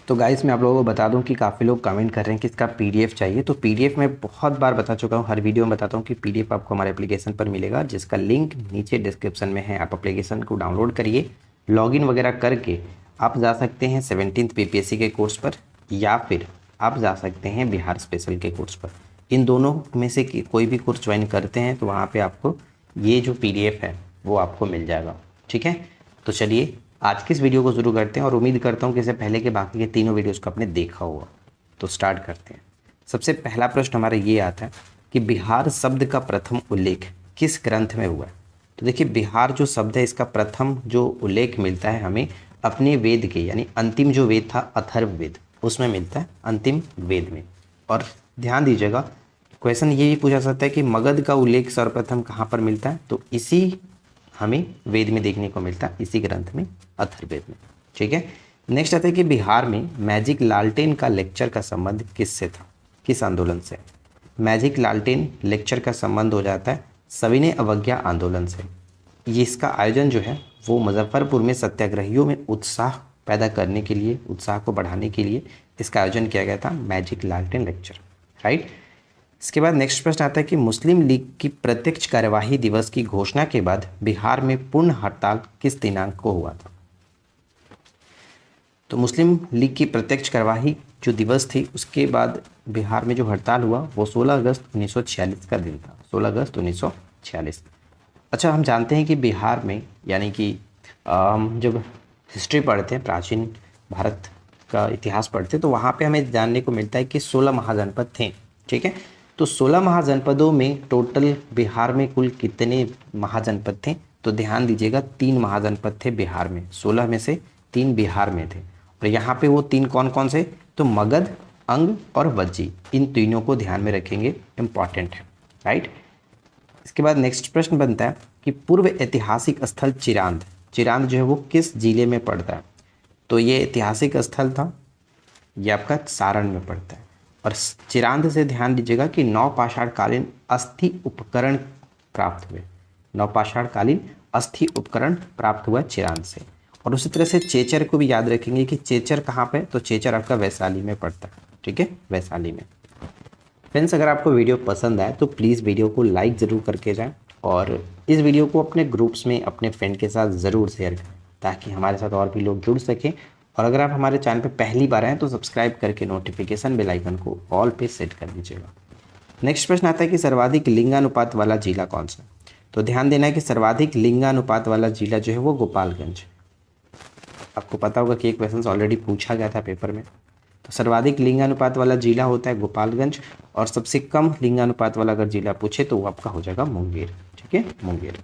तो गाइस मैं आप लोगों को बता दूं कि काफ़ी लोग कमेंट कर रहे हैं कि इसका पीडीएफ चाहिए। तो पीडीएफ मैं बहुत बार बता चुका हूं, हर वीडियो में बताता हूं कि पीडीएफ आपको हमारे एप्लीकेशन पर मिलेगा, जिसका लिंक नीचे डिस्क्रिप्शन में है। आप एप्लीकेशन को डाउनलोड करिए, लॉगिन वगैरह करके आप जा सकते हैं 17th बीपीएससी के कोर्स पर, या फिर आप जा सकते हैं बिहार स्पेशल के कोर्स पर। इन दोनों में से कोई भी कोर्स ज्वाइन करते हैं तो वहाँ पर आपको ये जो पीडीएफ है वो आपको मिल जाएगा। ठीक है, तो चलिए आज की इस वीडियो को शुरू करते हैं और उम्मीद करता हूँ कि इससे पहले के बाकी के तीनों वीडियोस को आपने देखा होगा। तो स्टार्ट करते हैं। सबसे पहला प्रश्न हमारा ये आता है कि बिहार शब्द का प्रथम उल्लेख किस ग्रंथ में हुआ है। तो देखिए, बिहार जो शब्द है इसका प्रथम जो उल्लेख मिलता है हमें अपने वेद के, यानी अंतिम जो वेद था अथर्ववेद, उसमें मिलता है, अंतिम वेद में। और ध्यान दीजिएगा, क्वेश्चन ये भी पूछा सकता है कि मगध का उल्लेख सर्वप्रथम कहाँ पर मिलता है, तो इसी हमें वेद में देखने को मिलता है, इसी ग्रंथ में, अथर्ववेद में। ठीक है, नेक्स्ट आता है कि बिहार में मैजिक लालटेन का लेक्चर का संबंध किससे था, किस आंदोलन से। मैजिक लालटेन लेक्चर का संबंध हो जाता है सविनय अवज्ञा आंदोलन से। ये इसका आयोजन जो है वो मुजफ्फरपुर में सत्याग्रहियों में उत्साह पैदा करने के लिए, उत्साह को बढ़ाने के लिए इसका आयोजन किया गया था, मैजिक लालटेन लेक्चर। राइट। इसके बाद नेक्स्ट प्रश्न आता है कि मुस्लिम लीग की प्रत्यक्ष कार्यवाही दिवस की घोषणा के बाद बिहार में पूर्ण हड़ताल किस दिनांक को हुआ था। तो मुस्लिम लीग की प्रत्यक्ष कार्यवाही जो दिवस थी उसके बाद बिहार में जो हड़ताल हुआ वो 16 अगस्त 1946 का दिन था, 16 अगस्त 1946। अच्छा, हम जानते हैं कि बिहार में, यानी कि हम जब हिस्ट्री पढ़ते हैं, प्राचीन भारत का इतिहास पढ़ते हैं, तो वहाँ पे हमें जानने को मिलता है कि 16 महाजनपद थे। ठीक है, तो 16 महाजनपदों में टोटल बिहार में कुल कितने महाजनपद थे, तो ध्यान दीजिएगा 3 महाजनपद थे बिहार में, 16 में से 3 बिहार में थे। और यहाँ पे वो 3 कौन कौन से, तो मगध, अंग और वज्जी, इन तीनों को ध्यान में रखेंगे, इंपॉर्टेंट है। राइट। इसके बाद नेक्स्ट प्रश्न बनता है कि पूर्व ऐतिहासिक स्थल चिरांद, चिरांद जो है वो किस जिले में पड़ता है। तो ये ऐतिहासिक स्थल था, ये आपका सारण में पड़ता है। और चिरांद से ध्यान दीजिएगा कि नवपाषाण कालीन अस्थि उपकरण प्राप्त हुए, नवपाषाण कालीन अस्थि उपकरण प्राप्त हुआ चिरांद से। और उसी तरह से चेचर को भी याद रखेंगे कि चेचर कहाँ पे, तो चेचर आपका वैशाली में पड़ता है। ठीक है, वैशाली में। फ्रेंड्स, अगर आपको वीडियो पसंद आए तो प्लीज़ वीडियो को लाइक ज़रूर करके जाएं और इस वीडियो को अपने ग्रुप्स में अपने फ्रेंड के साथ ज़रूर शेयर करें ताकि हमारे साथ और भी लोग जुड़ सकें। और अगर आप हमारे चैनल पे पहली बार आएँ तो सब्सक्राइब करके नोटिफिकेशन बेल आइकन को ऑल पे सेट कर दीजिएगा। नेक्स्ट प्रश्न आता है कि सर्वाधिक लिंगानुपात वाला जिला कौन सा। तो ध्यान देना है कि सर्वाधिक लिंगानुपात वाला जिला जो है वो गोपालगंज। आपको पता होगा कि एक क्वेश्चन ऑलरेडी पूछा गया था पेपर में। तो सर्वाधिक लिंगानुपात वाला जिला होता है गोपालगंज, और सबसे कम लिंगानुपात वाला अगर जिला पूछे तो वो आपका हो जाएगा मुंगेर। ठीक है, मुंगेर।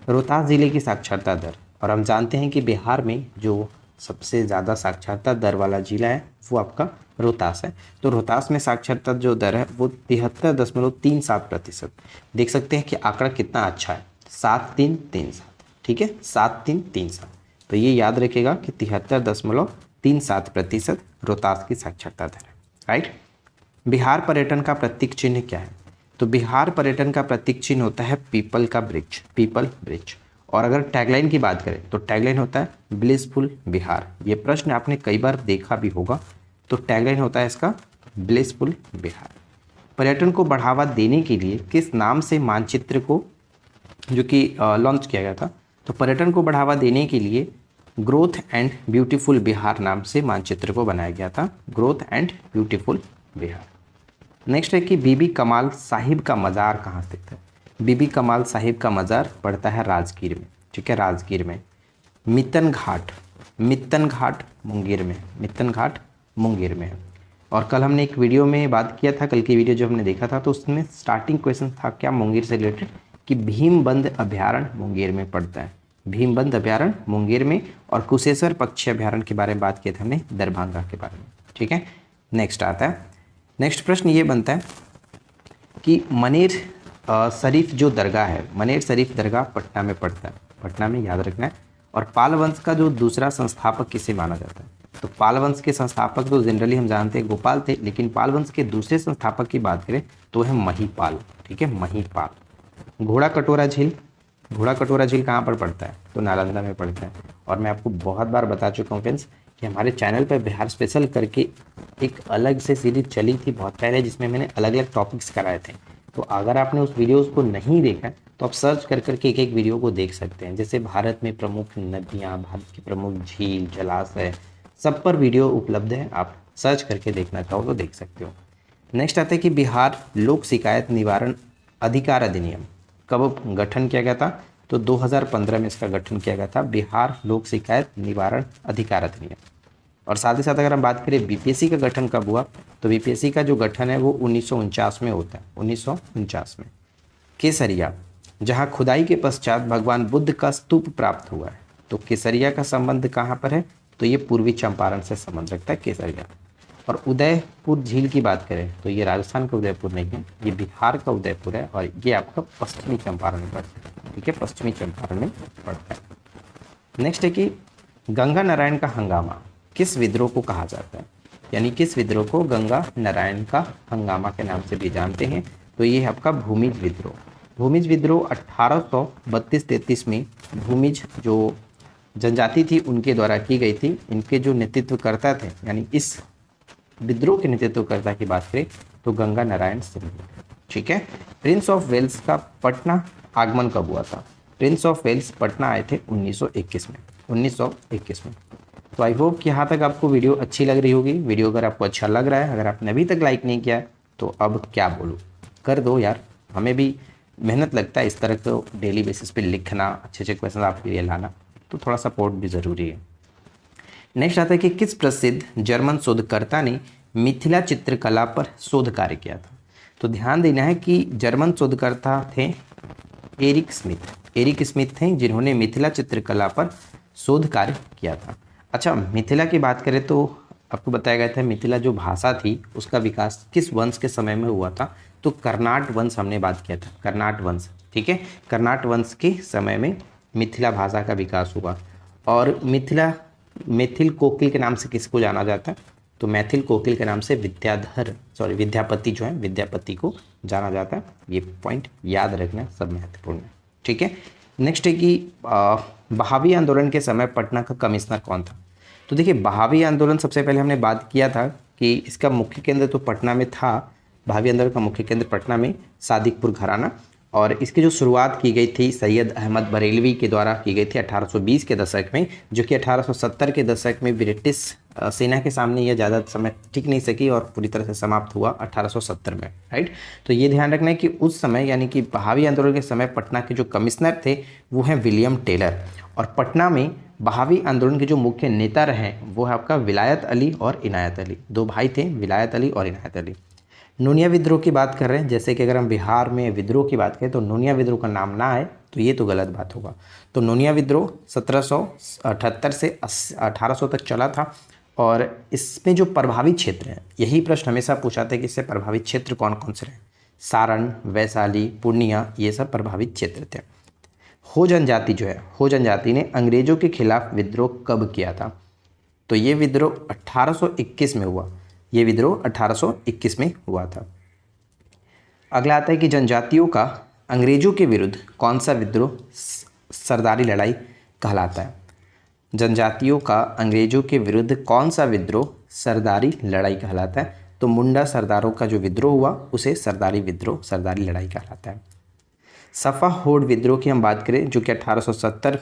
रोहतास जिले की साक्षरता दर, और हम जानते हैं कि बिहार में जो सबसे ज़्यादा साक्षरता दर वाला जिला है वो आपका रोहतास है। तो रोहतास में साक्षरता जो दर है वो 73.37%। देख सकते हैं कि आंकड़ा कितना अच्छा है, 7337। ठीक है, 7337। तो ये याद रखिएगा कि 73.37% रोहतास की साक्षरता दर है। राइट। बिहार पर्यटन का प्रतीक चिन्ह क्या है। तो बिहार पर्यटन का प्रतीक चिन्ह होता है पीपल का वृक्ष, पीपल वृक्ष। और अगर टैगलाइन की बात करें तो टैगलाइन होता है ब्लिसफुल बिहार। ये प्रश्न आपने कई बार देखा भी होगा। तो टैगलाइन होता है इसका ब्लिसफुल बिहार। पर्यटन को बढ़ावा देने के लिए किस नाम से मानचित्र को जो कि लॉन्च किया गया था, तो पर्यटन को बढ़ावा देने के लिए ग्रोथ एंड ब्यूटीफुल बिहार नाम से मानचित्र को बनाया गया था, growth and beautiful Bihar. Next है कि बीबी कमाल साहिब का मज़ार कहाँ स्थित है। बीबी कमाल साहिब का मज़ार पड़ता है राजगीर में। ठीक है, राजगीर में। मित्तन घाट, मित्तन घाट मुंगेर में, मित्तन घाट मुंगेर में है। और कल हमने एक वीडियो में बात किया था, कल की वीडियो जो हमने देखा था, तो उसमें स्टार्टिंग क्वेश्चन था क्या मुंगेर से रिलेटेड, कि भीमबंध अभ्यारण्य मुंगेर में पड़ता है, भीमबंध अभ्यारण्य मुंगेर में। और कुशेश्वर पक्षी अभ्यारण्य के बारे में बात किया था हमने, दरभंगा के बारे में। ठीक है, नेक्स्ट आता है, नेक्स्ट प्रश्न ये बनता है कि मनेर शरीफ जो दरगाह है, मनेर शरीफ दरगाह पटना में पड़ता है, पटना में, याद रखना है। और पाल वंश का जो दूसरा संस्थापक किसे माना जाता है। तो पाल वंश के संस्थापक तो जनरली हम जानते हैं गोपाल थे, लेकिन पाल वंश के दूसरे संस्थापक की बात करें तो है महिपाल। ठीक है, महिपाल। घोड़ा कटोरा झील, घोड़ा कटोरा झील कहाँ पर पड़ता है, तो नालंदा में पड़ता है। और मैं आपको बहुत बार बता चुका हूँ फ्रेंड्स कि हमारे चैनल पर बिहार स्पेशल करके एक अलग से सीरीज चली थी बहुत पहले, जिसमें मैंने अलग अलग टॉपिक्स कराए थे। तो अगर आपने उस वीडियोस को नहीं देखा तो आप सर्च कर करके एक एक वीडियो को देख सकते हैं। जैसे भारत में प्रमुख नदियाँ, भारत की प्रमुख झील, जलाशय, सब पर वीडियो उपलब्ध है, आप सर्च करके देखना चाहो तो देख सकते हो। नेक्स्ट आता है कि बिहार लोक शिकायत निवारण अधिकार अधिनियम कब गठन किया गया था? तो 2015 में इसका गठन किया गया था, बिहार लोक शिकायत निवारण अधिकार अधिनियम। और साथ ही साथ अगर हम बात करें बीपीएससी का गठन कब हुआ, तो बीपीएससी का जो गठन है वो 1949 में होता है, 1949 में। केसरिया, जहाँ खुदाई के पश्चात भगवान बुद्ध का स्तूप प्राप्त हुआ है, तो केसरिया का संबंध कहाँ पर है? तो ये पूर्वी चंपारण से संबंध रखता है केसरिया। और उदयपुर झील की बात करें तो ये राजस्थान का उदयपुर नहीं है, ये बिहार का उदयपुर है, और ये आपका पश्चिमी चंपारण में पड़ता है। ठीक है, पश्चिमी चंपारण में पड़ता है। नेक्स्ट है कि गंगा नारायण का हंगामा किस विद्रोह को कहा जाता है? यानी किस विद्रोह को गंगा नारायण का हंगामा के नाम से भी जानते हैं? तो ये है आपका भूमिज विद्रोह। भूमिज विद्रोह 1832-33 में भूमिज जो जनजाति थी उनके द्वारा की गई थी। इनके जो नेतृत्वकर्ता थे, यानी इस विद्रोह के नेतृत्वकर्ता की बात करें तो गंगा नारायण सिंह। ठीक है। प्रिंस ऑफ वेल्स का पटना आगमन कब हुआ था? प्रिंस ऑफ वेल्स पटना आए थे 1921 में, 1921 में। तो आई होप कि यहाँ तक आपको वीडियो अच्छी लग रही होगी। वीडियो अगर आपको अच्छा लग रहा है, अगर आपने अभी तक लाइक नहीं किया है तो अब क्या बोलूँ, कर दो यार। हमें भी मेहनत लगता है इस तरह को डेली बेसिस पे लिखना, अच्छे अच्छे क्वेश्चन आपके लिए लाना, तो थोड़ा सपोर्ट भी ज़रूरी है। नेक्स्ट आता है कि किस प्रसिद्ध जर्मन शोधकर्ता ने मिथिला चित्रकला पर शोध कार्य किया था? तो ध्यान देना है कि जर्मन शोधकर्ता थे एरिक स्मिथ। एरिक स्मिथ थे जिन्होंने मिथिला चित्रकला पर शोध कार्य किया था। अच्छा, मिथिला की बात करें तो आपको बताया गया था मिथिला जो भाषा थी उसका विकास किस वंश के समय में हुआ था? तो कर्नाट वंश हमने बात किया था, कर्नाट वंश। ठीक है, कर्नाट वंश के समय में मिथिला भाषा का विकास हुआ। और मिथिला मैथिल कोकिल के नाम से किसको जाना जाता है? तो मैथिल कोकिल के नाम से विद्यापति जो है, विद्यापति को जाना जाता है। ये पॉइंट याद रखना सब महत्वपूर्ण है। ठीक है। नेक्स्ट है कि बहावी आंदोलन के समय पटना का कमिश्नर कौन था? तो देखिए, बहावी आंदोलन सबसे पहले हमने बात किया था कि इसका मुख्य केंद्र तो पटना में था। बहावी आंदोलन का मुख्य केंद्र पटना में सादिकपुर घराना, और इसकी जो शुरुआत की गई थी सैयद अहमद बरेलवी के द्वारा की गई थी 1820 के दशक में, जो कि 1870 के दशक में ब्रिटिश सेना के सामने यह ज़्यादा समय टिक नहीं सकी और पूरी तरह से समाप्त हुआ 1870 में। राइट, तो ये ध्यान रखना है कि उस समय यानी कि बहावी आंदोलन के समय पटना के जो कमिश्नर थे वो हैं विलियम टेलर। और पटना में बहावी आंदोलन के जो मुख्य नेता रहे वो है आपका विलायत अली और इनायत अली। दो भाई थे, विलायत अली और इनायत अली। नूनिया विद्रोह की बात कर रहे हैं, जैसे कि अगर हम बिहार में विद्रोह की बात करें तो नूनिया विद्रोह का नाम ना आए तो ये तो गलत बात होगा। तो नूनिया विद्रोह 1778 से 1800 तक चला था। और इसमें जो प्रभावित क्षेत्र हैं, यही प्रश्न हमेशा पूछा था कि इससे प्रभावित क्षेत्र कौन कौन से रहे? सारण, वैशाली, पूर्णिया, ये सब प्रभावित क्षेत्र थे। हो जनजाति जो है, हो जनजाति ने अंग्रेजों के खिलाफ विद्रोह कब किया था? तो ये विद्रोह 1821 में हुआ। ये विद्रोह 1821 में हुआ था। अगला आता है कि जनजातियों का अंग्रेजों के विरुद्ध कौन सा विद्रोह सरदारी लड़ाई कहलाता है? जनजातियों का अंग्रेजों के विरुद्ध कौन सा विद्रोह सरदारी लड़ाई कहलाता है? तो मुंडा सरदारों का जो विद्रोह हुआ उसे सरदारी विद्रोह, सरदारी लड़ाई कहलाता है। सफा होड़ विद्रोह की हम बात करें जो कि 1870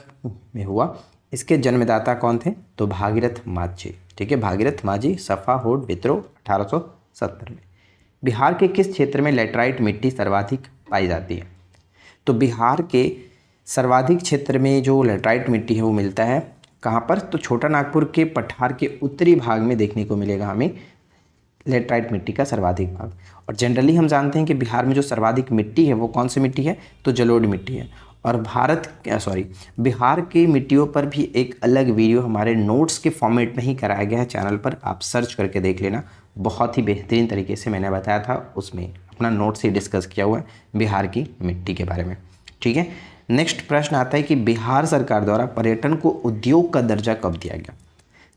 में हुआ, इसके जन्मदाता कौन थे? तो भागीरथ माझी। ठीक है, भागीरथ माझी, सफा होड़ विद्रोह 1870 में। बिहार के किस क्षेत्र में लेटराइट मिट्टी सर्वाधिक पाई जाती है? तो बिहार के सर्वाधिक क्षेत्र में जो लेटराइट मिट्टी है वो मिलता है कहाँ पर? तो छोटा नागपुर के पठार के उत्तरी भाग में देखने को मिलेगा हमें लेटराइट मिट्टी का सर्वाधिक भाग। और जनरली हम जानते हैं कि बिहार में जो सर्वाधिक मिट्टी है वो कौन सी मिट्टी है? तो जलोढ़ मिट्टी है। और बिहार की मिट्टियों पर भी एक अलग वीडियो हमारे नोट्स के फॉर्मेट में ही कराया गया है चैनल पर, आप सर्च करके देख लेना। बहुत ही बेहतरीन तरीके से मैंने बताया था, उसमें अपना नोट्स ही डिस्कस किया हुआ है बिहार की मिट्टी के बारे में। ठीक है। नेक्स्ट प्रश्न आता है कि बिहार सरकार द्वारा पर्यटन को उद्योग का दर्जा कब दिया गया?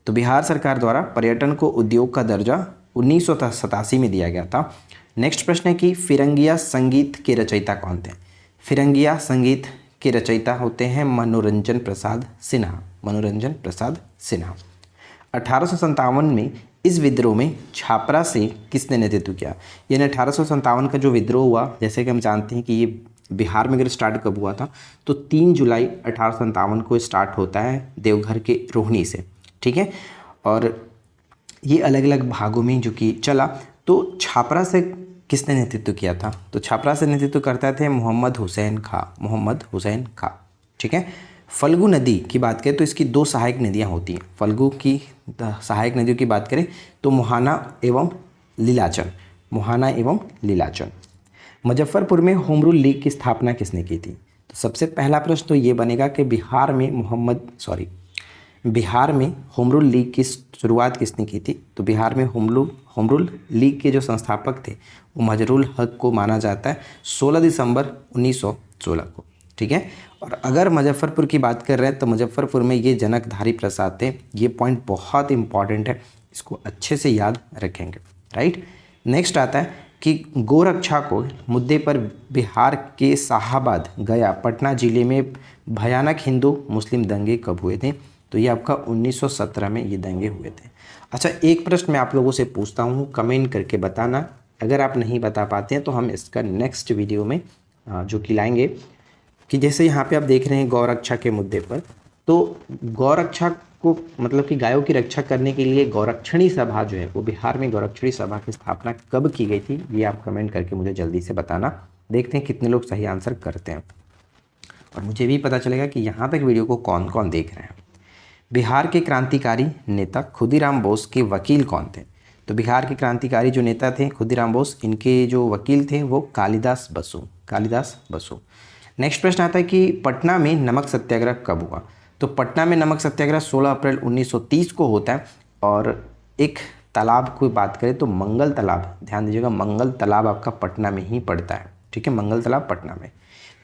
तो बिहार सरकार द्वारा पर्यटन को उद्योग का दर्जा 1987 में दिया गया था। नेक्स्ट प्रश्न है कि फिरंगिया संगीत के रचयिता कौन थे? फिरंगिया संगीत के रचयिता होते हैं मनोरंजन प्रसाद सिन्हा, मनोरंजन प्रसाद सिन्हा। 1857 में इस विद्रोह में छापरा से किसने नेतृत्व किया? यानी 1857 का जो विद्रोह हुआ, जैसे कि हम जानते हैं कि ये बिहार में अगर स्टार्ट कब हुआ था तो 3 जुलाई 1857 को स्टार्ट होता है देवघर के रोहिणी से, ठीक है। और ये अलग अलग भागों में जो कि चला। तो छापरा से किसने नेतृत्व किया था? तो छापरा से नेतृत्व करते थे मोहम्मद हुसैन खां, ठीक है। फल्गु नदी की बात करें तो इसकी 2 सहायक नदियाँ होती हैं। फल्गु की सहायक नदियों की बात करें तो मुहाना एवं लीलाचन। मुजफ्फरपुर में होम रूल लीग की स्थापना किसने की थी? तो सबसे पहला प्रश्न तो ये बनेगा कि बिहार में होम रूल लीग की शुरुआत किसने की थी? तो बिहार में होम रूल लीग के जो संस्थापक थे वो मजरुल हक को माना जाता है 16 दिसंबर 1916 को, ठीक है। और अगर मुजफ्फरपुर की बात कर रहे हैं तो मुजफ्फरपुर में ये जनकधारी प्रसाद थे। ये पॉइंट बहुत इंपॉर्टेंट है, इसको अच्छे से याद रखेंगे, राइट। नेक्स्ट आता है कि गोरक्षा को मुद्दे पर बिहार के शाहाबाद, गया, पटना जिले में भयानक हिंदू मुस्लिम दंगे कब हुए थे? तो ये आपका 1917 में ये दंगे हुए थे। अच्छा, एक प्रश्न मैं आप लोगों से पूछता हूँ, कमेंट करके बताना। अगर आप नहीं बता पाते हैं तो हम इसका नेक्स्ट वीडियो में जो कि लाएंगे कि जैसे यहाँ पे आप देख रहे हैं गौरक्षा के मुद्दे पर, तो गौरक्षा को मतलब कि गायों की रक्षा करने के लिए गौरक्षणी सभा जो है वो बिहार में गौरक्षणी सभा की स्थापना कब की गई थी? ये आप कमेंट करके मुझे जल्दी से बताना। देखते हैं कितने लोग सही आंसर करते हैं और मुझे भी पता चलेगा कि यहाँ तक वीडियो को कौन कौन देख रहे हैं। बिहार के क्रांतिकारी नेता खुदीराम बोस के वकील कौन थे? तो बिहार के क्रांतिकारी जो नेता थे खुदीराम बोस, इनके जो वकील थे वो कालिदास बसु। नेक्स्ट प्रश्न आता है कि पटना में नमक सत्याग्रह कब हुआ? तो पटना में नमक सत्याग्रह 16 अप्रैल 1930 को होता है। और एक तालाब की बात करें तो मंगल तालाब, ध्यान दीजिएगा, मंगल तालाब आपका पटना में ही पड़ता है, ठीक है, मंगल तालाब पटना में।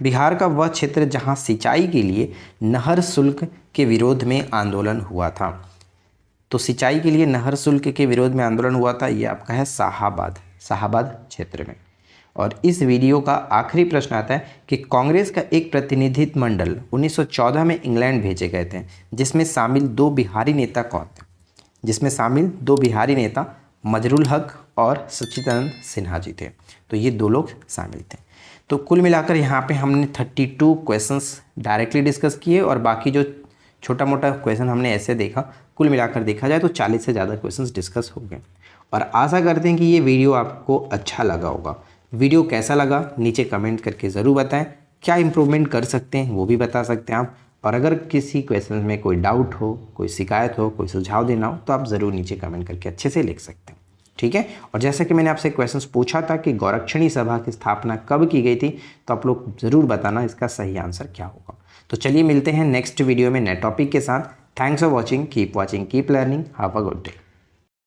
बिहार का वह क्षेत्र जहां सिंचाई के लिए नहर शुल्क के विरोध में आंदोलन हुआ था। तो सिंचाई के लिए नहर शुल्क के विरोध में आंदोलन हुआ था, ये आपका है शाहाबाद क्षेत्र में। और इस वीडियो का आखिरी प्रश्न आता है कि कांग्रेस का एक प्रतिनिधित्व मंडल 1914 में इंग्लैंड भेजे गए थे, जिसमें शामिल 2 बिहारी नेता कौन थे? जिसमें शामिल 2 बिहारी नेता मजरुल हक और सच्चिदानंद सिन्हा जी थे। तो ये 2 लोग शामिल थे। तो कुल मिलाकर यहाँ पे हमने 32 क्वेश्चंस डायरेक्टली डिस्कस किए और बाकी जो छोटा मोटा क्वेश्चन हमने ऐसे देखा, कुल मिलाकर देखा जाए तो 40 से ज़्यादा क्वेश्चंस डिस्कस हो गए। और आशा करते हैं कि ये वीडियो आपको अच्छा लगा होगा। वीडियो कैसा लगा नीचे कमेंट करके ज़रूर बताएं। क्या इंप्रूवमेंट कर सकते हैं वो भी बता सकते हैं आप। और अगर किसी क्वेश्चन में कोई डाउट हो, कोई शिकायत हो, कोई सुझाव देना हो तो आप ज़रूर नीचे कमेंट करके अच्छे से लिख सकते हैं, ठीक है। और जैसा कि मैंने आपसे क्वेश्चंस पूछा था कि गौरक्षणी सभा की स्थापना कब की गई थी, तो आप लोग ज़रूर बताना इसका सही आंसर क्या होगा। तो चलिए मिलते हैं नेक्स्ट वीडियो में नए टॉपिक के साथ। Thanks for watching, keep learning, have a good day.